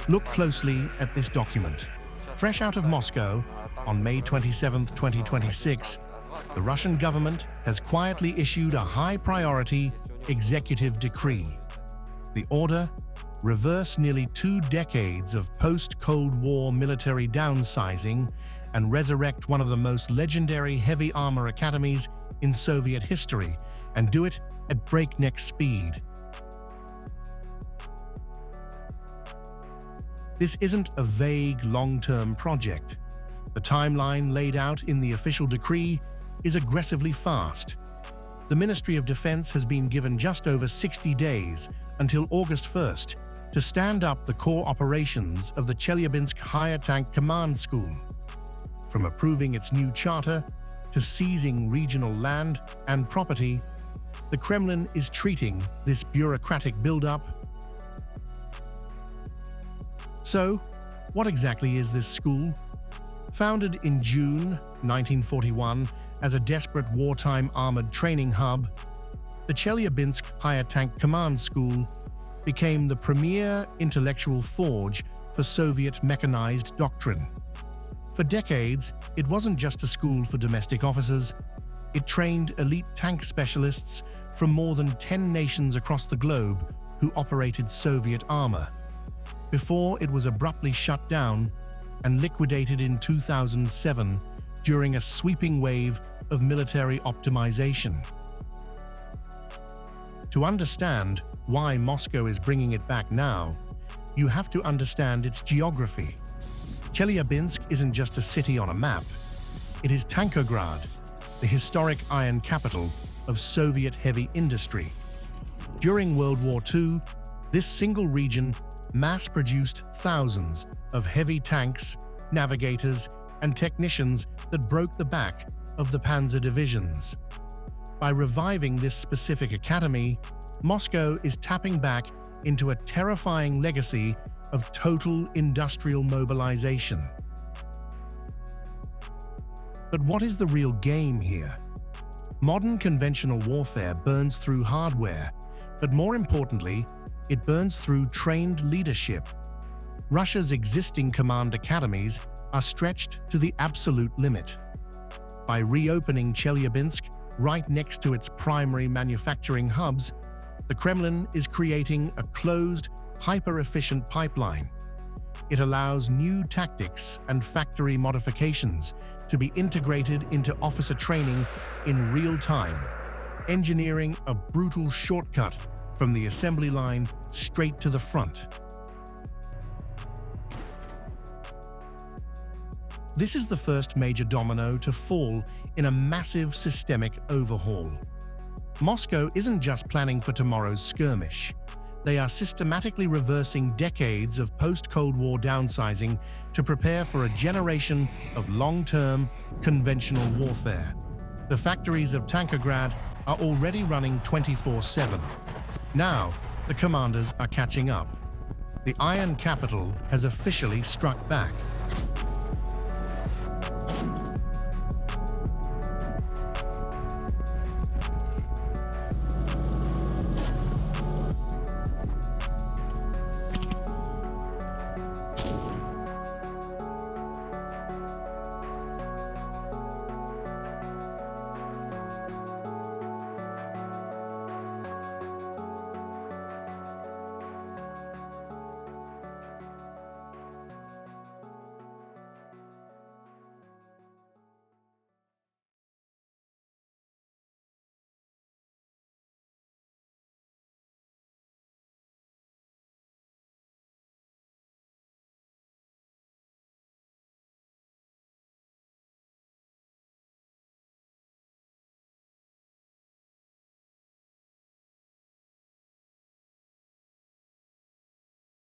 Look closely at this document. Fresh out of Moscow, on May 27, 2026, the Russian government has quietly issued a high-priority executive decree. The order: reverse nearly 2 decades of post-Cold War military downsizing and resurrect one of the most legendary heavy armor academies in Soviet history, and do it at breakneck speed. This isn't a vague, long-term project. The timeline laid out in the official decree is aggressively fast. The Ministry of Defense has been given just over 60 days until August 1st to stand up the core operations of the Chelyabinsk Higher Tank Command School. From approving its new charter to seizing regional land and property, the Kremlin is treating this bureaucratic build-up. So, what exactly is this school? Founded in June 1941 as a desperate wartime armored training hub, the Chelyabinsk Higher Tank Command School became the premier intellectual forge for Soviet mechanized doctrine. For decades, it wasn't just a school for domestic officers. It trained elite tank specialists from more than 10 nations across the globe who operated Soviet armor, before it was abruptly shut down and liquidated in 2007 during a sweeping wave of military optimization. To understand why Moscow is bringing it back now, you have to understand its geography. Chelyabinsk isn't just a city on a map. It is TANKOGRAD, the historic iron capital of Soviet heavy industry. During World War II, this single region mass-produced thousands of heavy tanks, navigators, and technicians that broke the back of the panzer divisions. By reviving this specific academy, Moscow is tapping back into a terrifying legacy of total industrial mobilization. But what is the real game here? Modern conventional warfare burns through hardware, but more importantly, it burns through trained leadership. Russia's existing command academies are stretched to the absolute limit. By reopening Chelyabinsk right next to its primary manufacturing hubs, the Kremlin is creating a closed, hyper-efficient pipeline. It allows new tactics and factory modifications to be integrated into officer training in real time, engineering a brutal shortcut from the assembly line straight to the front. This is the first major domino to fall in a massive systemic overhaul. Moscow isn't just planning for tomorrow's skirmish. They are systematically reversing decades of post-Cold War downsizing to prepare for a generation of long-term, conventional warfare. The factories of TANKOGRAD are already running 24/7. Now, the commanders are catching up. The Iron Capital has officially struck back.